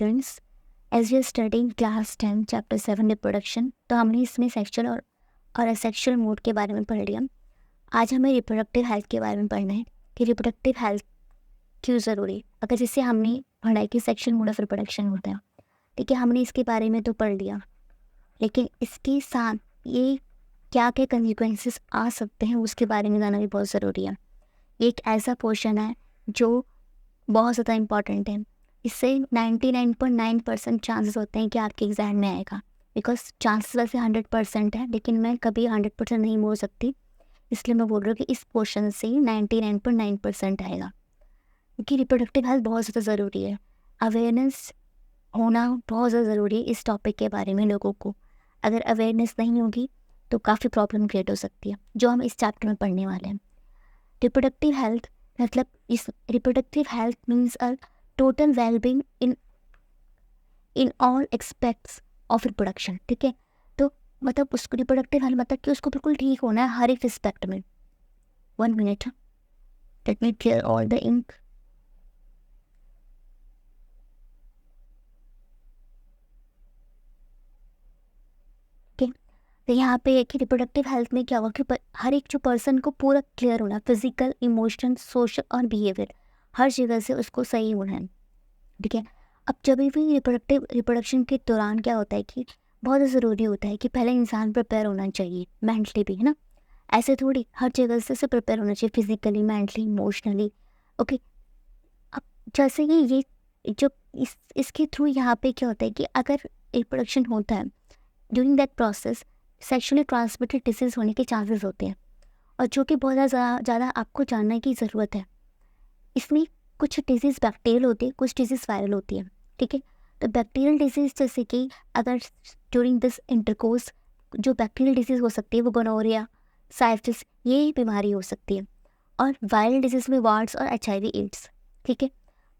Students, as we are studying class 10 chapter 7 reproduction, तो हमने इसमें सेक्शुअल और असेक्शुअल मोड के बारे में पढ़ लिया। आज हमें रिप्रोडक्टिव हेल्थ के बारे में पढ़ना है कि रिप्रोडक्टिव हेल्थ क्यों ज़रूरी है। अगर जैसे हमने पढ़ा है कि सेक्शुअल मोड ऑफ रिप्रोडक्शन होता है, ठीक है, हमने इसके बारे में तो पढ़ लिया, लेकिन इसके साथ ये क्या क्या कंसिक्वेंसेस आ सकते हैं उसके बारे में जानना भी बहुत ज़रूरी है। ये एक ऐसा पोर्शन है जो बहुत ज़्यादा इम्पॉर्टेंट है। इससे 99.9% चांसेस होते हैं कि आपके एग्ज़ाम में आएगा, बिकॉज चांसेस वैसे 100% है, लेकिन मैं कभी 100% नहीं बोल सकती, इसलिए मैं बोल रही हूँ कि इस पोर्शन से 99.9% आएगा, क्योंकि रिप्रोडक्टिव हेल्थ बहुत ज़्यादा ज़रूरी है। अवेयरनेस होना बहुत ज़्यादा ज़रूरी है इस टॉपिक के बारे में। लोगों को अगर अवेयरनेस नहीं होगी तो काफ़ी प्रॉब्लम क्रिएट हो सकती है, जो हम इस चैप्टर में पढ़ने वाले हैं। रिप्रोडक्टिव हेल्थ मतलब इस reproductive health means a total wellbeing in all aspects of reproduction, ठीक है। तो मतलब उसको रिप्रोडक्टिव हेल्थ मतलब कि उसको बिल्कुल ठीक होना है हर एक रिस्पेक्ट में। 1 minute, let me clear all the ink. तो यहाँ पे एक रिप्रोडक्टिव हेल्थ में क्या हुआ कि हर एक जो पर्सन को पूरा क्लियर होना, फिजिकल, इमोशनल, सोशल और बिहेवियर हर जगह से उसको सही होना है, ठीक है। अब जब भी रिप्रोडक्शन के दौरान क्या होता है कि बहुत ज़रूरी होता है कि पहले इंसान प्रिपेयर होना चाहिए मेंटली भी, है ना। ऐसे थोड़ी हर जगह से प्रिपेयर होना चाहिए, फिजिकली, मेंटली, इमोशनली, ओके। अब जैसे कि ये जो इसके थ्रू यहाँ पे क्या होता है कि अगर रिप्रोडक्शन होता है, during that process sexually transmitted disease होने के चांसेस होते हैं, और जो कि बहुत ज़्यादा आपको जानने की ज़रूरत है। इसमें कुछ डिजीज़ बैक्टीरियल होती है, कुछ डिजीज़ वायरल होती है, ठीक है। तो बैक्टीरियल डिजीज़ जैसे कि अगर ड्यूरिंग दिस इंटरकोर्स जो बैक्टीरियल डिजीज़ हो सकती है वो गोनोरिया, साइफिस, ये बीमारी हो सकती है। और वायरल डिजीज़ में वार्ड्स और HIV एड्स, ठीक है।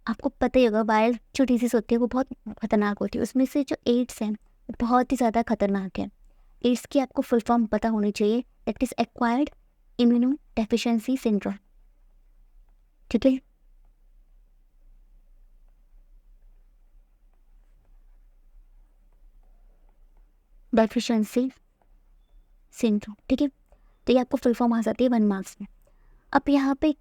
आपको पता ही होगा वायरल जो डिजीज़ होती है वो बहुत खतरनाक होती है, उसमें से जो एड्स हैं बहुत ही ज़्यादा खतरनाक है। एड्स की आपको फुल फॉर्म पता होनी चाहिए, that is acquired immuno deficiency syndrome, ठीक है। डेफिशिएंसी सिंड्रोम, ठीक है। तो ये आपको फुल फॉर्म आ जाती है 1 मार्क्स में। अब यहाँ पे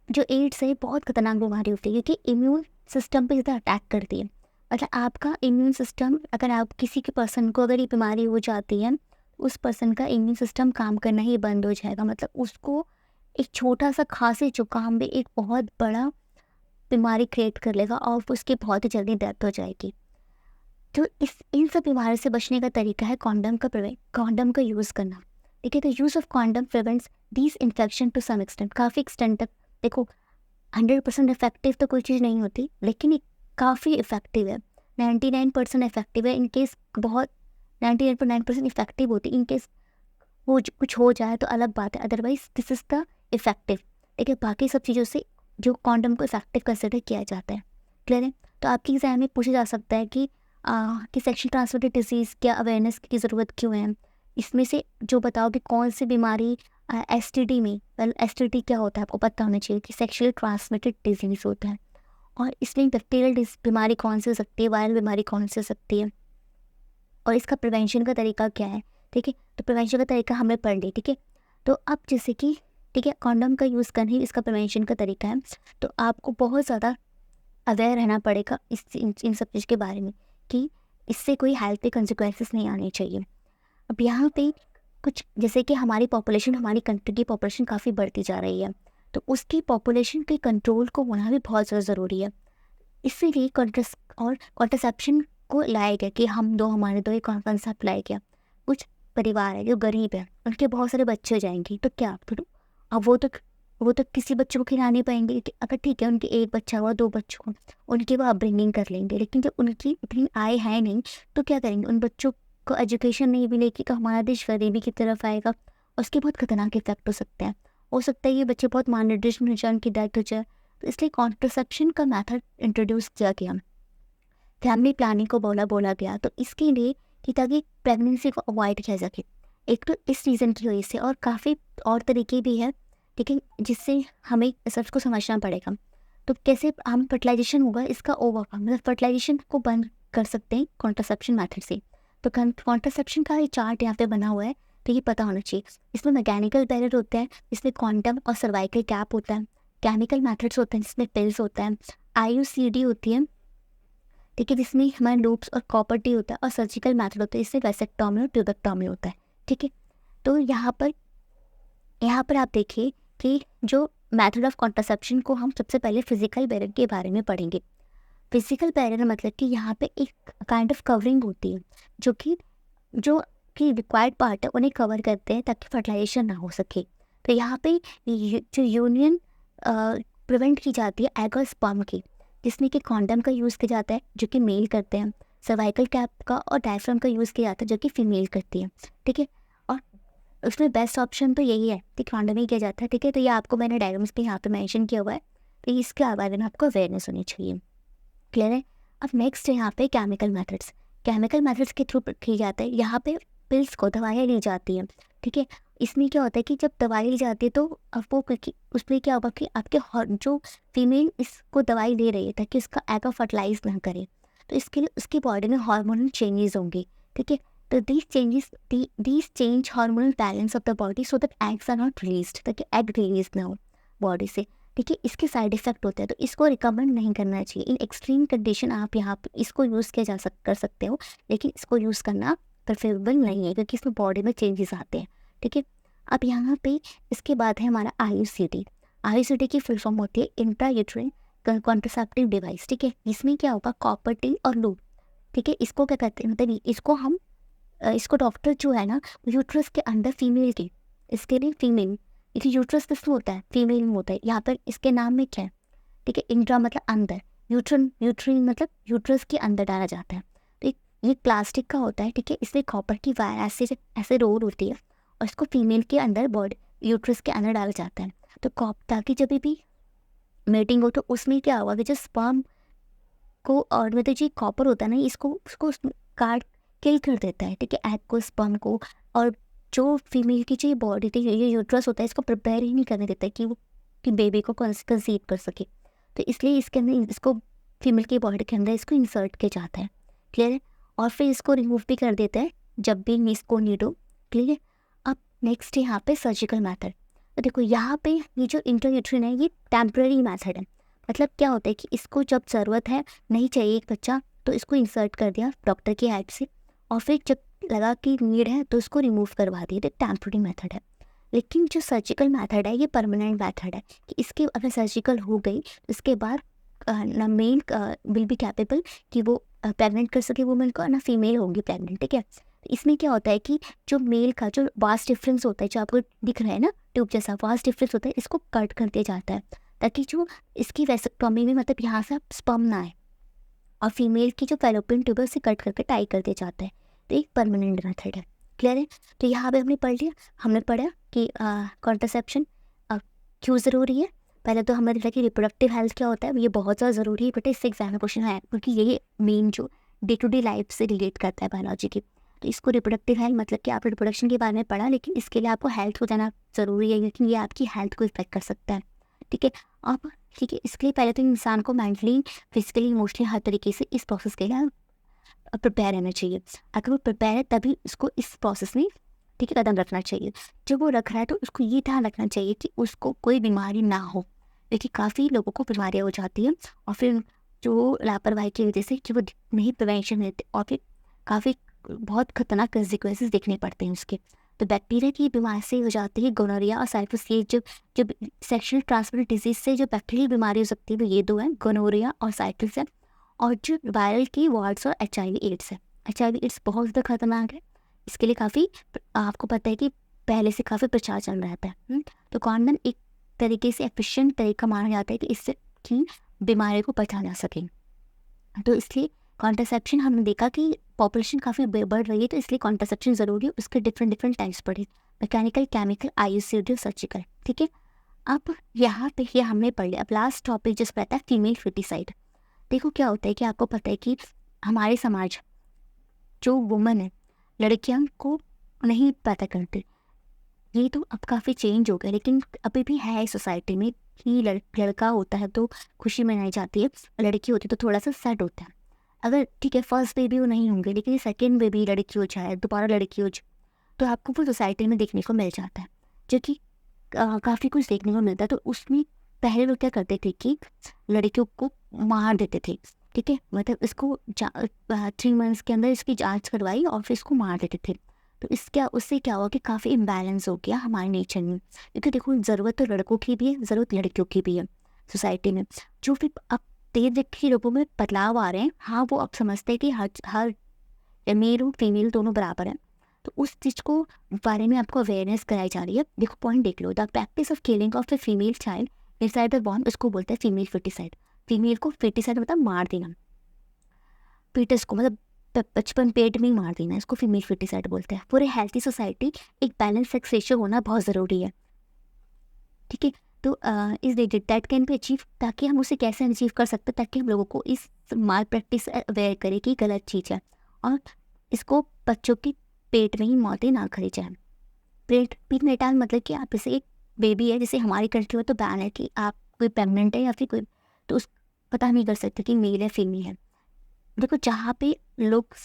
जो एड्स है बहुत खतरनाक बीमारी होती है, क्योंकि इम्यून सिस्टम पे ज़्यादा अटैक करती है। मतलब आपका इम्यून सिस्टम, अगर आप किसी के पर्सन को अगर ये बीमारी हो जाती है, उस पर्सन का इम्यून सिस्टम काम करना ही बंद हो जाएगा। मतलब उसको एक छोटा सा खांसी जुकाम भी एक बहुत बड़ा बीमारी क्रिएट कर लेगा और उसकी बहुत ही जल्दी डेथ हो जाएगी। तो इन सब बीमारी से बचने का तरीका है कॉन्डम का यूज़ करना, ठीक है। तो use of condom prevents these infection to some extent, काफ़ी एक्सटेंट तक। देखो 100% इफेक्टिव तो कोई चीज़ नहीं होती, लेकिन ये काफ़ी इफेक्टिव है। 99% इफेक्टिव है। इन केस बहुत 99.9% इफेक्टिव होती है। इन केस वो कुछ हो जाए तो अलग बात है, otherwise this is the effective. देखिए बाकी सब चीज़ों से जो कॉन्डम को इफेक्टिव कंसिडर किया जाता है, क्लियर है। तो आपके एग्जाम में पूछा जा सकता है कि सेक्शुअल ट्रांसमिटेड डिजीज़ क्या अवेयरनेस की ज़रूरत क्यों है। इसमें से जो बताओ कि कौन सी बीमारी STD में, वेल STD क्या होता है आपको पता होना चाहिए कि सेक्शुअली ट्रांसमिटेड डिजीज़ होता है। और इसमें बैक्टीरियल बीमारी कौन सी हो सकती है, वायरल बीमारी कौन सी हो सकती है, और इसका प्रिवेंशन का तरीका क्या है, ठीक है। तो प्रिवेंशन का तरीका हमने पढ़ लिया, ठीक है। तो अब जैसे कि ठीक है कॉन्डम का यूज़ करना ही इसका प्रिवेंशन का तरीका है, तो आपको बहुत ज़्यादा अवेयर रहना पड़ेगा इन सब चीज़ के बारे में कि इससे कोई हेल्थ पे कंसिक्वेंसेस नहीं आने चाहिए। अब यहाँ पे कुछ जैसे कि हमारी कंट्री की पॉपुलेशन काफ़ी बढ़ती जा रही है, तो उसकी पॉपुलेशन के कंट्रोल को होना भी बहुत ज़्यादा ज़रूरी है। इसीलिए कॉन्ट्रासेप्शन को लाया गया कि हमारे दो एक कॉन्सेप्ट लाया गया। कुछ परिवार है जो गरीब है, उनके बहुत सारे बच्चे हो जाएंगे, तो क्या फिर अब वो तो किसी बच्चे को खिला नहीं पाएंगे कि अगर ठीक है उनके एक बच्चा हुआ, 2 बच्चों को उनकी वो अपब्रिंगिंग कर लेंगे, लेकिन जब उनकी इतनी आय है नहीं तो क्या करेंगे, उन बच्चों को एजुकेशन नहीं मिलेगी तो हमारा देश गरीबी की तरफ आएगा, और उसके बहुत खतरनाक इफेक्ट हो सकता है ये बच्चे बहुत मालन्यूट्रिशन हो जाए, उनकी डेथ हो जाए। तो इसलिए कॉन्ट्रासेप्शन का मेथड इंट्रोड्यूस किया गया, फैमिली प्लानिंग को बोला गया, तो इसके लिए कि ताकि प्रेगनेंसी को अवॉइड किया सके। एक तो इस रीज़न की वजह से, और काफ़ी और तरीके भी है, ठीक है, जिससे हमें सबको समझना पड़ेगा। तो कैसे हम फर्टिलाइजेशन होगा इसका ओवरकम, मतलब फर्टिलाइजेशन को बंद कर सकते हैं कॉन्ट्रासेप्शन मेथड से। तो कॉन्ट्रासेप्शन का ये चार्ट यहाँ पे बना हुआ है, तो ये पता होना चाहिए। इसमें मैकेनिकल बैरियर होता है, इसमें क्वांटम और सर्वाइकल कैप होता है, केमिकल मेथड्स होते हैं जिसमें पिल्स होता है, IUCD होती है, ठीक है, जिसमें हमारे लूप्स और कॉपर टी होता है, और सर्जिकल मेथड होता है इससे वैसेक्टोमी और ट्यूबेक्टोमी होता है, ठीक है। तो यहाँ पर आप देखिए कि जो मेथड ऑफ कॉन्ट्रासेप्शन को हम सबसे पहले फिजिकल बैरियर के बारे में पढ़ेंगे। फिजिकल बैरियर मतलब कि यहाँ पे एक काइंड ऑफ कवरिंग होती है जो कि रिक्वायर्ड पार्ट है उन्हें कवर करते हैं ताकि फर्टिलाइजेशन ना हो सके। तो यहाँ पे जो यूनियन प्रिवेंट की जाती है एग और स्पर्म की, जिसमें कि कॉन्डम का यूज़ किया जाता है जो कि मेल करते हैं, सर्वाइकल कैप का और डायफ्राम का यूज़ किया जाता है जो कि फीमेल करती है, ठीक है। और उसमें बेस्ट ऑप्शन तो यही है कि कॉन्डम ही किया जाता है, ठीक है। तो ये आपको मैंने डायग्राम्स पे यहाँ पे मेंशन किया हुआ है, तो इसके बारे में आपको अवेयरनेस होनी चाहिए, क्लियर है। अब नेक्स्ट है यहाँ पे केमिकल मेथड्स। केमिकल मेथड्स के थ्रू की जाता है, यहाँ पे पिल्स को दवाइयाँ ली जाती हैं, ठीक है। इसमें क्या होता है कि जब दवाई ली जाती है तो आपको उसमें क्या होगा कि आपके जो फीमेल इसको दवाई ले रही है ताकि उसका एग फर्टिलाइज ना करे, तो इसके लिए उसकी बॉडी में हार्मोनल चेंजेस होंगे, ठीक है। तो these change hormonal balance of the body so that eggs are not released, ताकि एग रिलीज ना हो बॉडी से, ठीक है। इसके साइड इफेक्ट होते हैं, तो इसको रिकमेंड नहीं करना चाहिए। इन एक्सट्रीम कंडीशन आप यहाँ पे इसको यूज़ किया कर सकते हो, लेकिन इसको यूज़ करना प्रेफरेबल नहीं है क्योंकि इसमें बॉडी में चेंजेस आते हैं, ठीक है। अब यहाँ पे इसके बाद है हमारा IUCD की फुल फॉर्म होती है इंट्रायूट्राइन कॉन्ट्रासेप्टिव डिवाइस, ठीक है। इसमें क्या होगा कॉपर टी और लूप, ठीक है। इसको क्या कहते हैं, मतलब इसको डॉक्टर जो है ना यूट्रस के अंदर फीमेल की, इसके लिए फीमेल, इसे यूट्रस किसमें होता है फीमेल में होता है, यहाँ पर इसके नाम में क्या है, ठीक है। इंट्रा मतलब अंदर, यूट्रीन मतलब यूट्रस के अंदर डाला जाता है। तो ये प्लास्टिक का होता है, ठीक है। इसमें कॉपर की वायर ऐसे रोल होती है और इसको फीमेल के अंदर बॉडी यूट्रस के अंदर डाला जाता है। तो ताकि जब भी मेटिंग हो तो उसमें क्या होगा कि जो स्पर्म को और मतलब जो कॉपर होता है ना उसको काट किल कर देता है, ठीक है, एग को स्पर्म को। और जो फीमेल की जो बॉडी थी ये यूट्रस होता है इसको प्रिपेयर ही नहीं करने देता है कि बेबी को कंसीव कर सके। तो इसलिए इसके अंदर इसको फीमेल की बॉडी के अंदर इसको इंसर्ट किया जाता है, क्लियर है। और फिर इसको रिमूव भी कर देता है जब भी इसको नीड हो, क्लियर है। अब नेक्स्ट है यहाँ पे सर्जिकल मेथड। तो देखो यहाँ पे ये जो इंट्रायूट्राइन है ये टेम्पररी मेथड है, मतलब क्या होता है कि इसको जब ज़रूरत है नहीं चाहिए एक बच्चा तो इसको इंसर्ट कर दिया डॉक्टर की हेल्प से, और फिर जब लगा कि नीड है तो इसको रिमूव करवा दिए, तो टेम्पररी मेथड है। लेकिन जो सर्जिकल मेथड है ये परमानेंट मेथड है कि इसके अगर सर्जिकल हो गई तो इसके बाद ना मेल विल बी कैपेबल कि वो प्रेग्नेंट कर सके वुमेन को, ना फीमेल होगी प्रेग्नेंट, ठीक है। तो इसमें क्या होता है कि जो मेल का जो वास्ट डिफरेंस होता है जो आपको दिख रहा है ना ट्यूब जैसा वास्ट डिफरेंस होता है, इसको कट कर दिया जाता है ताकि जो इसकी वैसेक्टोमी में मतलब यहाँ से स्पर्म ना आए, और फीमेल की जो फैलोपियन ट्यूब है उसे कट करके टाई कर दिया जाता है। तो एक परमानेंट मेथड है, क्लियर है। तो यहाँ पे हमने पढ़ लिया, हमने पढ़ा कि कॉन्ट्रासेप्शन क्यों ज़रूरी है। पहले तो हमने देखा कि रिप्रोडक्टिव हेल्थ क्या होता है, ये बहुत ज़्यादा ज़रूरी है बेटा, इससे एग्जाम में क्वेश्चन है क्योंकि ये मेन जो डे टू डे लाइफ से रिलेट करता है बायोलॉजी की। तो इसको रिप्रोडक्टिव हेल्थ मतलब कि आपने रिप्रोडक्शन के बारे में पढ़ा, लेकिन इसके लिए आपको हेल्थ हो जाना ज़रूरी है क्योंकि ये आपकी हेल्थ को इफेक्ट कर सकता है, ठीक है। अब ठीक है, इसके लिए पहले तो इंसान को मेंटली फिजिकली इमोशनली हर तरीके से इस प्रोसेस के लिए प्रिपेयर रहना चाहिए। अगर वो प्रिपेयर है तभी उसको इस प्रोसेस में ठीक है कदम रखना चाहिए। जब वो रख रहा है तो उसको ये ध्यान रखना चाहिए कि उसको कोई बीमारी ना हो, देखिए काफ़ी लोगों को बीमारियाँ हो जाती हैं और फिर जो लापरवाही की वजह से कि वो नहीं प्रिवेंशन लेते और फिर काफ़ी बहुत खतरनाक कंसिक्वेंसेस देखने पड़ते हैं उसके। तो बैक्टीरिया की बीमारी से हो जाती है गोनोरिया और साइफस, ये जो सेक्शुअल ट्रांसमिटेड डिजीज से जो बैक्टीरियल बीमारी हो सकती है वो ये दो हैं, गोनोरिया और साइफस है। और जो वायरल की वार्ड्स और HIV एड्स है। HIV एड्स बहुत ज़्यादा खतरनाक है, इसके लिए काफ़ी आपको पता है कि पहले से काफ़ी प्रचार चल रहा था। तो कॉन्डम एक तरीके से एफिशिएंट तरीका माना जाता है कि इससे की बीमारी को बचा जा सके। तो इसलिए कॉन्ट्रासेप्शन हमने देखा कि पॉपुलेशन काफ़ी बढ़ रही है तो इसलिए कॉन्ट्रासेप्शन ज़रूरी है, उसके डिफरेंट टाइप्स पढ़े, मैकेनिकल, केमिकल, IUCD, सर्जिकल, ठीक है। अब यहाँ पे ये हमने पढ़ लिया। अब लास्ट टॉपिक जिस पर आता है फीमेल फर्टिसाइड। देखो क्या होता है कि आपको पता है कि हमारे समाज जो वुमन है लड़कियां को नहीं पैदा करते, ये तो अब काफ़ी चेंज हो गया, लेकिन अभी भी है सोसाइटी में कि लड़का होता है तो खुशी मनाई जाती है, लड़की होती है तो थोड़ा सा सैड होता है। अगर ठीक है फर्स्ट बेबी वो नहीं होंगे, लेकिन सेकंड बेबी लड़की हो जाए, दोबारा लड़की हो जाए, तो आपको वो सोसाइटी में देखने को मिल जाता है, जो कि काफ़ी कुछ देखने को मिलता है। तो उसमें पहले लोग क्या करते थे कि लड़कियों को मार देते थे, ठीक है, मतलब इसको 3 मंथ्स के अंदर इसकी जांच करवाई और फिर इसको मार देते थे। तो इसका उससे क्या हुआ कि काफ़ी इम्बैलेंस हो गया हमारे नेचर में, क्योंकि देखो ज़रूरत तो लड़कों की भी है, ज़रूरत लड़कियों की भी है सोसाइटी में। जो फिर अब तेज देखी लोगों में बदलाव आ रहे हैं, हाँ वो अब समझते हैं कि हर मेल और फीमेल दोनों बराबर हैं। तो उस चीज़ को बारे में आपको अवेयरनेस कराई जा रही है। देखो पॉइंट देख लो, the practice of killing of a female child inside the born, उसको बोलते हैं फीमेल फीटिसाइड। फीमेल को फीटिसाइड मतलब मार देना, फीटस को मतलब बचपन पेट में ही मार देना, इसको फीमेल फीटिसाइड बोलते हैं। फॉर ए हेल्थी सोसाइटी एक बैलेंस सेक्स रेशियो होना बहुत ज़रूरी है, ठीक है। तो इस related that can be achieve, ताकि हम उसे कैसे अचीव कर सकते हैं, ताकि हम लोगों को इस माल प्रैक्टिस अवेयर करें कि गलत चीज़ है और इसको बच्चों की पेट में ही मौतें ना करी जाए। पेट पेट मेटाल मतलब कि आप जैसे एक बेबी है, जैसे हमारी कंट्री में तो बैन है कि आप कोई प्रेगनेंट है या फिर कोई, तो उस पता नहीं कर सकते कि मेल है फीमेल है। देखो जहाँ पे लोग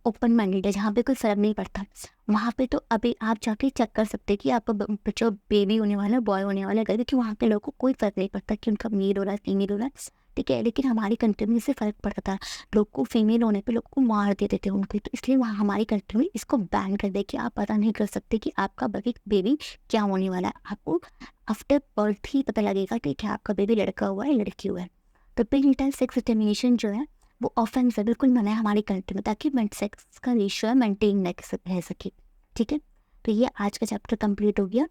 ओपन माइंडेड है, जहाँ पे कोई फ़र्क नहीं पड़ता, वहाँ पे तो अभी आप जाके चेक कर सकते हैं कि आपका बच्चा बेबी होने वाला है, बॉय होने वाला है, क्योंकि वहाँ के लोगों को कोई फ़र्क नहीं पड़ता कि उनका मेल हो रहा है फीमेल हो रहा है, ठीक है। लेकिन हमारी कंट्री में इससे फ़र्क पड़ता था, लोग को फीमेल होने पे लोग को मार देते थे उनके, तो इसलिए वहाँ हमारी कंट्री में इसको बैन कर दे कि आप पता नहीं कर सकते कि आपका बेबी क्या होने वाला है। आपको आफ्टर बर्थ ही पता लगेगा कि क्या आपका बेबी लड़का हुआ है लड़की हुआ है। तो प्रीनेटल सेक्स डिटर्मिनेशन जो है वो ऑफेंस है, बिल्कुल मना है हमारी कंट्री में, ताकि सेक्स का रेशियो है मेंटेन रह सके, ठीक है। तो ये आज का चैप्टर कंप्लीट हो गया।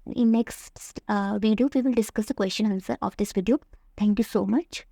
In next video we will discuss the question answer of this video. Thank you so much.